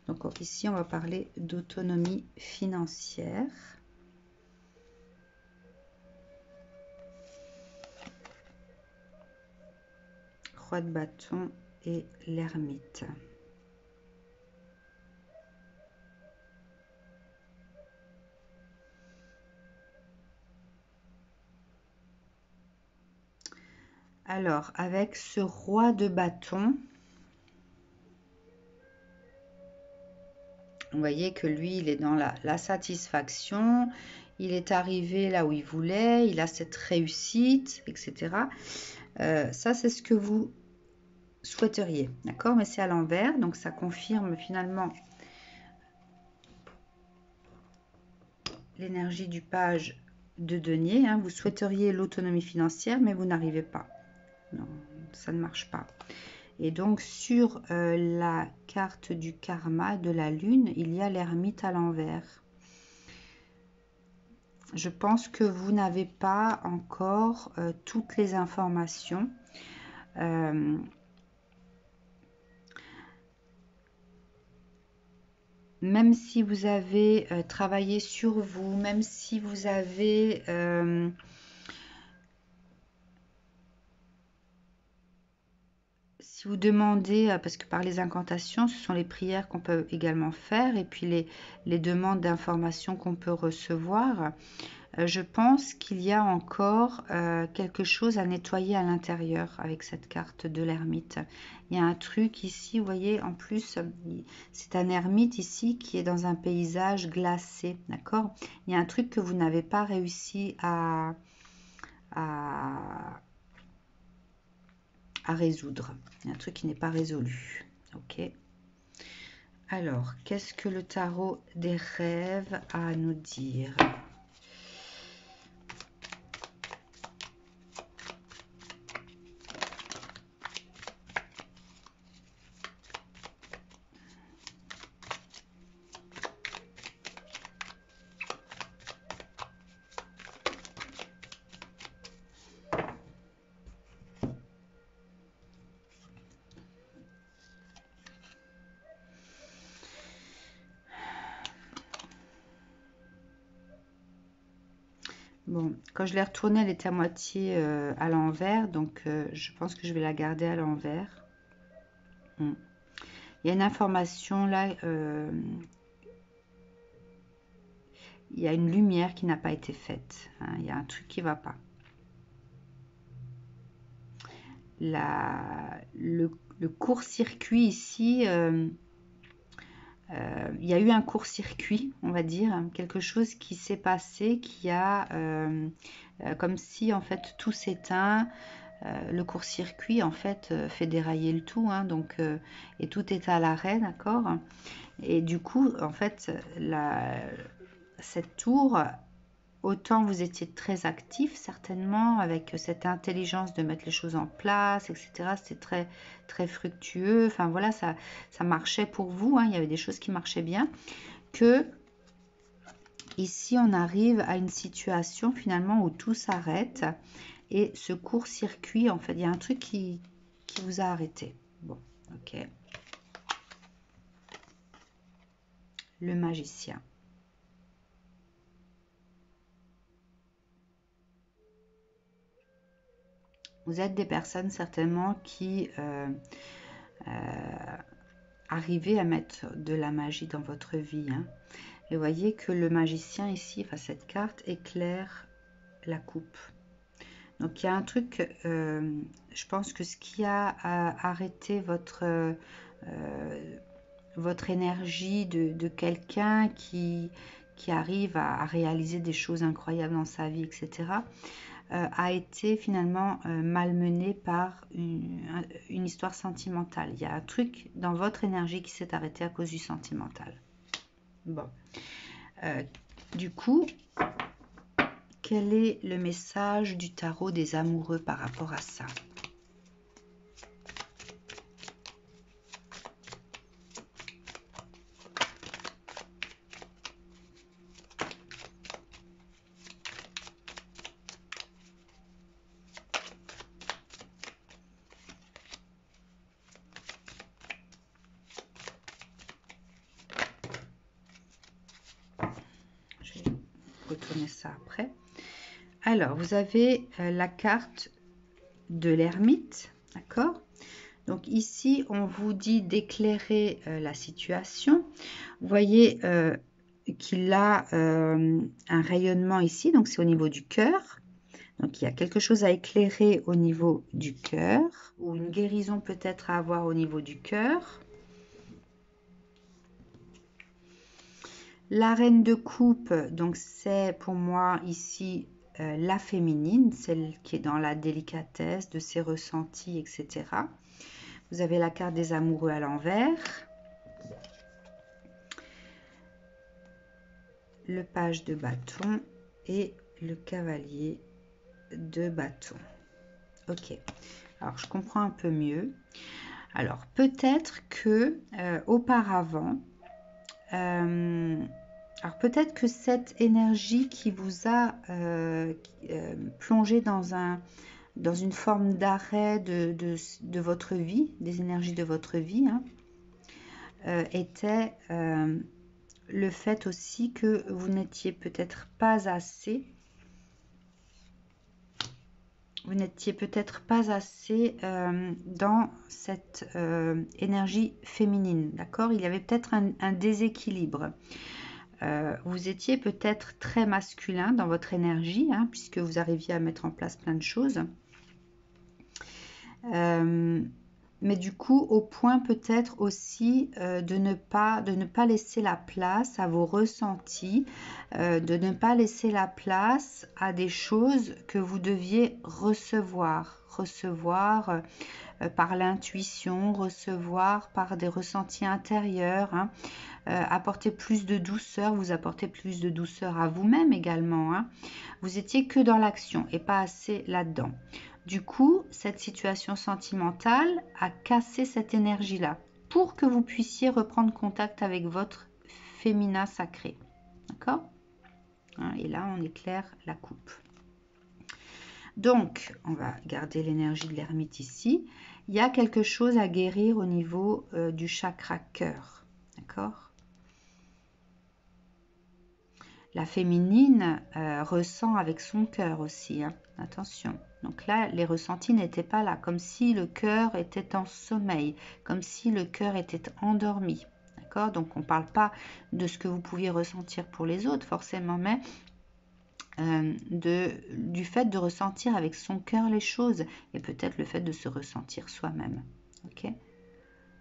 Donc ici, on va parler d'autonomie financière. 3 de bâton et l'ermite. Alors, avec ce roi de bâton, vous voyez que lui, il est dans la satisfaction, il est arrivé là où il voulait, il a cette réussite, etc. Ça, c'est ce que vous souhaiteriez, d'accord? Mais c'est à l'envers, donc ça confirme finalement l'énergie du page de denier. Hein. Vous souhaiteriez l'autonomie financière, mais vous n'arrivez pas. Non, ça ne marche pas. Et donc, sur la carte du karma de la lune, il y a l'ermite à l'envers. Je pense que vous n'avez pas encore toutes les informations. Même si vous avez travaillé sur vous, même si vous avez si vous demandez, parce que par les incantations, ce sont les prières qu'on peut également faire, et puis les demandes d'informations qu'on peut recevoir, je pense qu'il y a encore quelque chose à nettoyer à l'intérieur avec cette carte de l'ermite. Il y a un truc ici, vous voyez, en plus, c'est un ermite ici qui est dans un paysage glacé, d'accord? Il y a un truc que vous n'avez pas réussi à résoudre. Il y a un truc qui n'est pas résolu. Ok. Alors, qu'est-ce que le tarot des rêves a à nous dire? Bon, quand je l'ai retournée, elle était à moitié à l'envers, donc je pense que je vais la garder à l'envers. Il y a une information là, il y a une lumière qui n'a pas été faite. Hein, il y a un truc qui ne va pas. Le court-circuit ici, il y a eu un court-circuit, on va dire, hein, quelque chose qui s'est passé, qui a comme si en fait tout s'éteint. Le court-circuit en fait fait dérailler le tout, hein, donc et tout est à l'arrêt, d'accord. Et du coup, en fait, cette tour, autant vous étiez très actif certainement avec cette intelligence de mettre les choses en place, etc. C'était très très fructueux. Enfin voilà, ça marchait pour vous. Hein. Il y avait des choses qui marchaient bien. Que ici on arrive à une situation finalement où tout s'arrête et ce court-circuit, en fait, il y a un truc qui vous a arrêté. Bon, ok. Le magicien. Vous êtes des personnes certainement qui arrivez à mettre de la magie dans votre vie. Hein. Et vous voyez que le magicien ici, enfin cette carte, éclaire la coupe. Donc il y a un truc, je pense que ce qui a arrêté votre énergie de quelqu'un qui arrive à réaliser des choses incroyables dans sa vie, etc., a été finalement malmené par une histoire sentimentale. Il y a un truc dans votre énergie qui s'est arrêté à cause du sentimental. Bon. Du coup, quel est le message du tarot des amoureux par rapport à ça ? Retourner ça après. Alors, vous avez la carte de l'ermite, d'accord? Donc ici, on vous dit d'éclairer la situation. Vous voyez qu'il a un rayonnement ici, donc c'est au niveau du cœur. Donc il y a quelque chose à éclairer au niveau du cœur, ou une guérison peut-être à avoir au niveau du cœur. La reine de coupe, donc c'est pour moi ici la féminine, celle qui est dans la délicatesse de ses ressentis, etc. Vous avez la carte des amoureux à l'envers. Le page de bâton et le cavalier de bâton. Ok, alors je comprends un peu mieux. Alors peut-être que auparavant, alors peut-être que cette énergie qui vous a plongé dans une forme d'arrêt de votre vie, des énergies de votre vie, hein, était le fait aussi que vous n'étiez peut-être pas assez, dans cette énergie féminine, d'accord? Il y avait peut-être un déséquilibre. Vous étiez peut-être très masculin dans votre énergie, hein, puisque vous arriviez à mettre en place plein de choses. Mais du coup, au point peut-être aussi de ne pas laisser la place à vos ressentis, de ne pas laisser la place à des choses que vous deviez recevoir par l'intuition, recevoir par des ressentis intérieurs, hein. Apporter plus de douceur, vous apportez plus de douceur à vous-même également, hein. Vous étiez que dans l'action et pas assez là-dedans. Du coup, cette situation sentimentale a cassé cette énergie-là pour que vous puissiez reprendre contact avec votre féminin sacré. D'accord? Et là, on éclaire la coupe. Donc, on va garder l'énergie de l'ermite ici. Il y a quelque chose à guérir au niveau du chakra cœur. D'accord? La féminine ressent avec son cœur aussi, hein. Attention. Donc là, les ressentis n'étaient pas là, comme si le cœur était en sommeil, comme si le cœur était endormi. D'accord? Donc on ne parle pas de ce que vous pouviez ressentir pour les autres forcément, mais du fait de ressentir avec son cœur les choses, et peut-être le fait de se ressentir soi-même. Ok?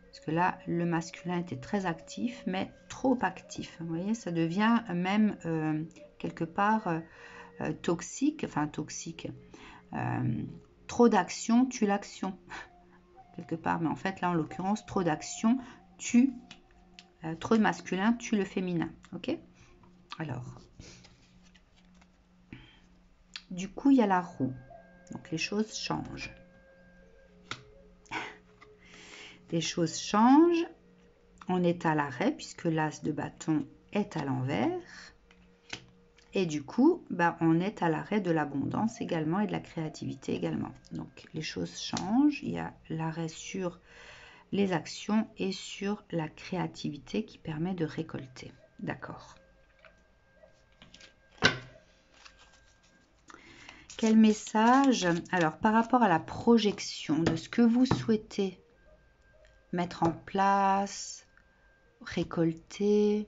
Parce que là, le masculin était très actif, mais trop actif. Vous voyez, ça devient même quelque part toxique. Enfin, toxique. Trop d'action tue l'action. Quelque part. Mais en fait, là, en l'occurrence, trop d'action tue... trop de masculin tue le féminin. Ok? Alors... Du coup, il y a la roue. Donc, les choses changent. Les choses changent. On est à l'arrêt puisque l'as de bâton est à l'envers. Et du coup, on est à l'arrêt de l'abondance également et de la créativité également. Donc, les choses changent. Il y a l'arrêt sur les actions et sur la créativité qui permet de récolter. D'accord. Quel message? Alors, par rapport à la projection de ce que vous souhaitez mettre en place, récolter,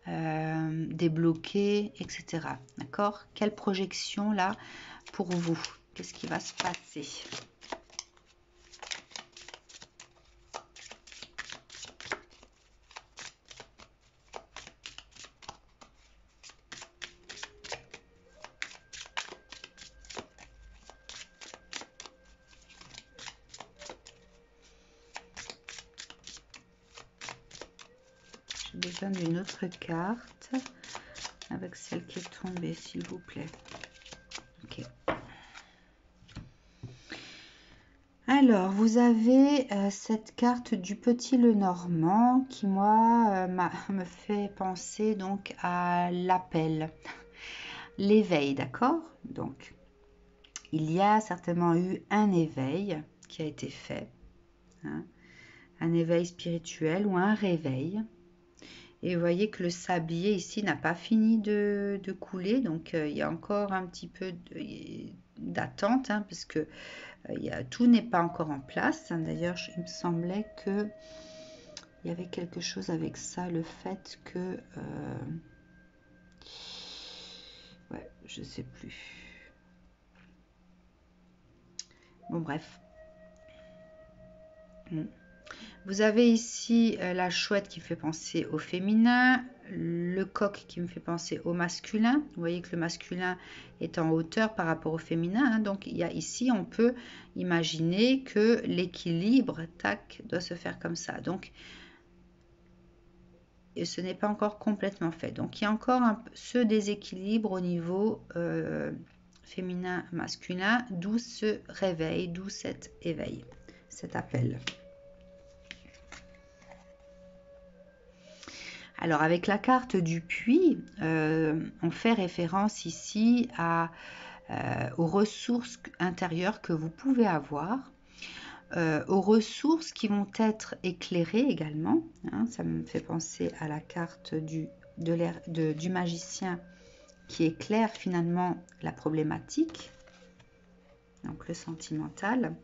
débloquer, etc. D'accord? Quelle projection là pour vous? Qu'est-ce qui va se passer? J'ai besoin d'une autre carte avec celle qui est tombée, s'il vous plaît. Ok. Alors, vous avez cette carte du Petit Lenormand qui, moi, me fait penser donc à l'appel, l'éveil, d'accord? Donc, il y a certainement eu un éveil qui a été fait, hein, un éveil spirituel ou un réveil. Et vous voyez que le sablier ici n'a pas fini de couler, donc il y a encore un petit peu d'attente, hein, parce que tout n'est pas encore en place. Hein. D'ailleurs, il me semblait que il y avait quelque chose avec ça, le fait que... ouais, je sais plus. Bon, bref. Vous avez ici la chouette qui fait penser au féminin, le coq qui me fait penser au masculin. Vous voyez que le masculin est en hauteur par rapport au féminin. Hein. Donc, il y a ici, on peut imaginer que l'équilibre, tac, doit se faire comme ça. Donc, et ce n'est pas encore complètement fait. Donc, il y a encore ce déséquilibre au niveau féminin-masculin, d'où ce réveil, d'où cet éveil, cet appel. Alors, avec la carte du puits, on fait référence ici aux ressources intérieures que vous pouvez avoir, aux ressources qui vont être éclairées également. Hein, ça me fait penser à la carte du magicien qui éclaire finalement la problématique, donc le sentimental.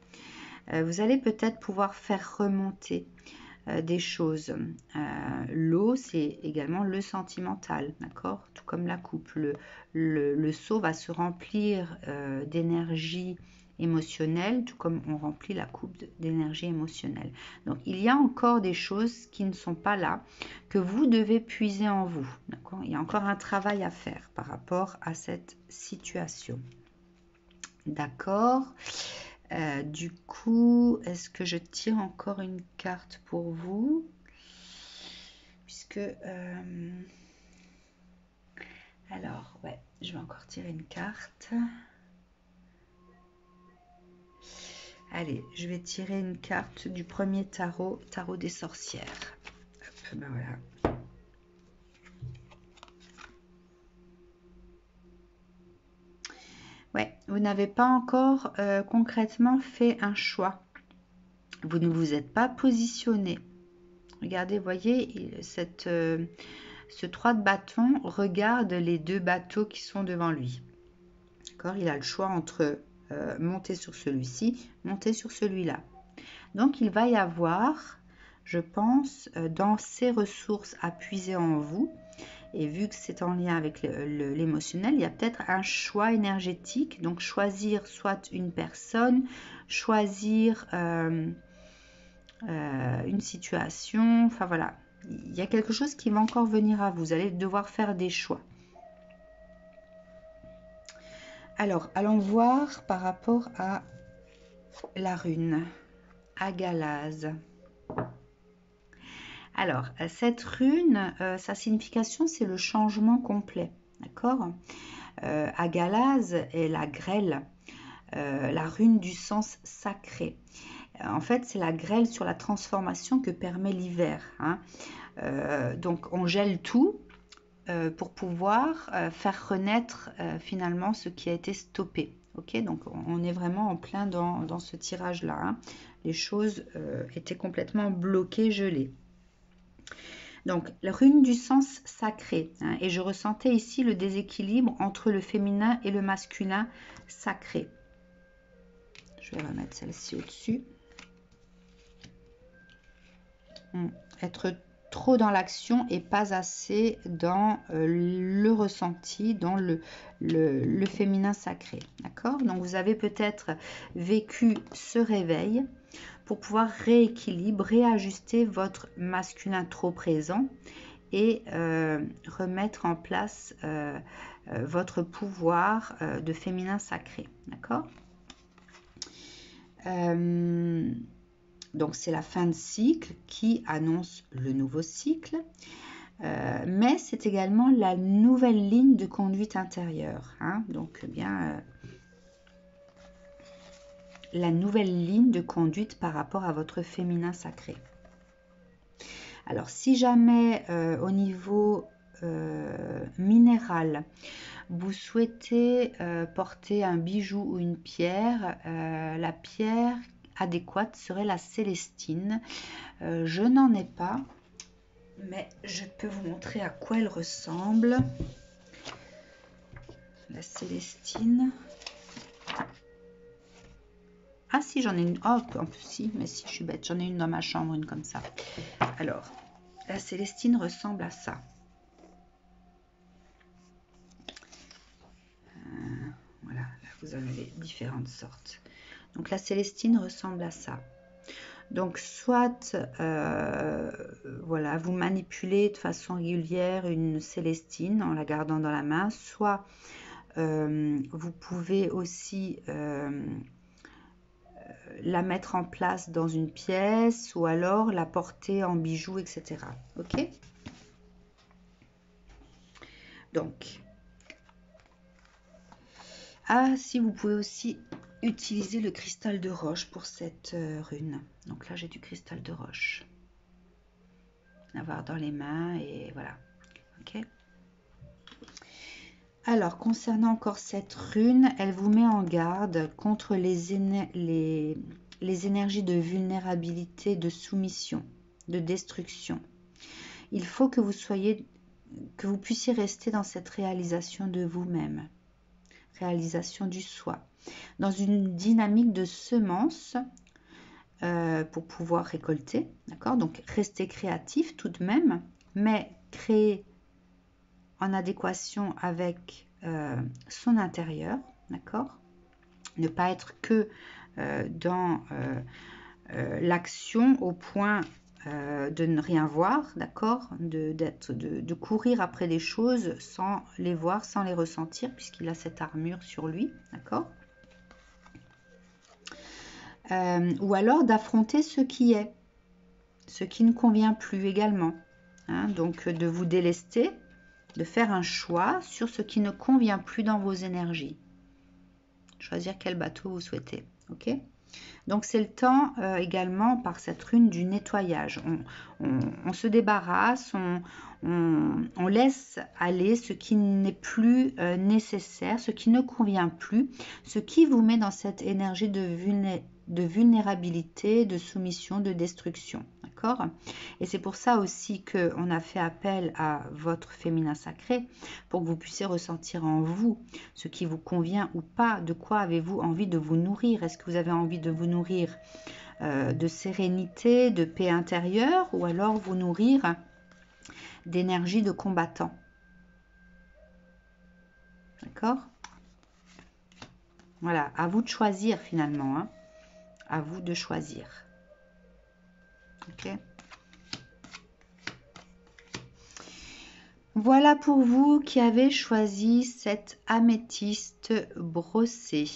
Vous allez peut-être pouvoir faire remonter des choses. L'eau, c'est également le sentimental, d'accord? Tout comme la coupe. Le seau va se remplir d'énergie émotionnelle, tout comme on remplit la coupe d'énergie émotionnelle. Donc, il y a encore des choses qui ne sont pas là, que vous devez puiser en vous, d'accord? Il y a encore un travail à faire par rapport à cette situation. D'accord? Du coup, est-ce que je tire encore une carte pour vous? Puisque... alors, ouais, je vais encore tirer une carte. Allez, je vais tirer une carte du premier tarot, tarot des sorcières. Hop, ben voilà. Ouais, vous n'avez pas encore concrètement fait un choix. Vous ne vous êtes pas positionné. Regardez, voyez, ce 3 de bâton regarde les 2 bateaux qui sont devant lui. D'accord, il a le choix entre monter sur celui-ci, monter sur celui-là. Donc, il va y avoir, je pense, dans ces ressources à puiser en vous, et vu que c'est en lien avec l'émotionnel, il y a peut-être un choix énergétique. Donc, choisir soit une personne, choisir une situation. Enfin, voilà. Il y a quelque chose qui va encore venir à vous. Vous allez devoir faire des choix. Alors, allons voir par rapport à la rune, Agalaz. Alors, cette rune, sa signification, c'est le changement complet. D'accord? Agalaz est la grêle, la rune du sens sacré. En fait, c'est la grêle sur la transformation que permet l'hiver. Hein. Donc, on gèle tout pour pouvoir faire renaître finalement ce qui a été stoppé. Ok, donc on est vraiment en plein dans ce tirage-là. Hein. Les choses étaient complètement bloquées, gelées. Donc, la rune du sens sacré. Hein, et je ressentais ici le déséquilibre entre le féminin et le masculin sacré. Je vais remettre celle-ci au-dessus. Être trop dans l'action et pas assez dans le ressenti, dans le féminin sacré. D'accord? Donc, vous avez peut-être vécu ce réveil pour pouvoir rééquilibrer, réajuster votre masculin trop présent et remettre en place votre pouvoir de féminin sacré. D'accord? Donc, c'est la fin de cycle qui annonce le nouveau cycle, mais c'est également la nouvelle ligne de conduite intérieure. Hein, donc, bien, la nouvelle ligne de conduite par rapport à votre féminin sacré. Alors, si jamais au niveau minéral, vous souhaitez porter un bijou ou une pierre, la pierre adéquate serait la célestine. Je n'en ai pas, mais je peux vous montrer à quoi elle ressemble. La célestine. Ah si, j'en ai une. Oh, si, mais si, je suis bête. J'en ai une dans ma chambre, une comme ça. Alors, la Célestine ressemble à ça. Voilà, là, vous en avez différentes sortes. Donc, la Célestine ressemble à ça. Donc, soit, voilà, vous manipulez de façon régulière une Célestine en la gardant dans la main, soit vous pouvez aussi la mettre en place dans une pièce ou alors la porter en bijoux, etc. Ok? Donc, ah, si vous pouvez aussi utiliser le cristal de roche pour cette rune. Donc là, j'ai du cristal de roche. Avoir dans les mains et voilà. Ok? Alors, concernant encore cette rune, elle vous met en garde contre les énergies de vulnérabilité, de soumission, de destruction. Il faut que vous puissiez rester dans cette réalisation de vous-même, réalisation du soi, dans une dynamique de semence pour pouvoir récolter, d'accord? Donc, rester créatif tout de même, mais créer en adéquation avec son intérieur, d'accord? Ne pas être que dans l'action au point de ne rien voir, d'accord? De courir après des choses sans les voir, sans les ressentir, puisqu'il a cette armure sur lui, d'accord? Ou alors d'affronter ce qui est, ce qui ne convient plus également. Hein? Donc de vous délester, de faire un choix sur ce qui ne convient plus dans vos énergies. Choisir quel bateau vous souhaitez, ok? Donc c'est le temps également par cette rune du nettoyage. On se débarrasse, on laisse aller ce qui n'est plus nécessaire, ce qui ne convient plus, ce qui vous met dans cette énergie de vulnérabilité, de soumission, de destruction. D'accord? Et c'est pour ça aussi qu'on a fait appel à votre féminin sacré pour que vous puissiez ressentir en vous ce qui vous convient ou pas. De quoi avez-vous envie de vous nourrir? Est-ce que vous avez envie de vous nourrir de sérénité, de paix intérieure, ou alors vous nourrir d'énergie de combattant? D'accord? Voilà, à vous de choisir finalement. Hein. À vous de choisir. Ok? Voilà pour vous qui avez choisi cette améthyste brossée.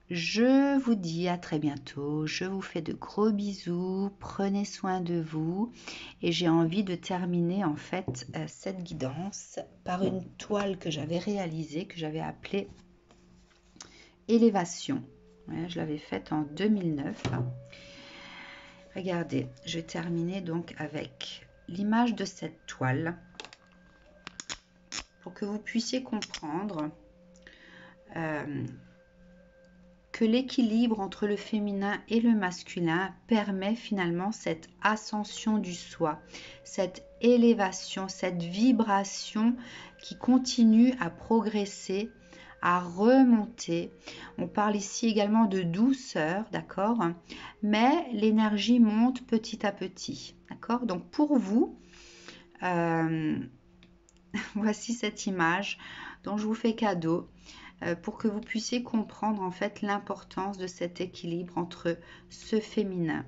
Je vous dis à très bientôt. Je vous fais de gros bisous. Prenez soin de vous. Et j'ai envie de terminer en fait cette guidance par une toile que j'avais réalisée, que j'avais appelée Élévation. Ouais, je l'avais faite en 2009. Regardez, je vais terminer donc avec l'image de cette toile pour que vous puissiez comprendre que l'équilibre entre le féminin et le masculin permet finalement cette ascension du soi, cette élévation, cette vibration qui continue à progresser, à remonter. On parle ici également de douceur, d'accord? Mais l'énergie monte petit à petit, d'accord? Donc pour vous, voici cette image dont je vous fais cadeau pour que vous puissiez comprendre en fait l'importance de cet équilibre entre ce féminin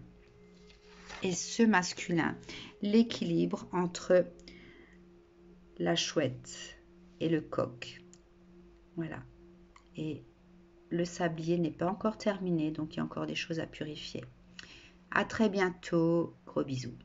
et ce masculin, l'équilibre entre la chouette et le coq. Voilà. Et le sablier n'est pas encore terminé, donc il y a encore des choses à purifier. À très bientôt, gros bisous.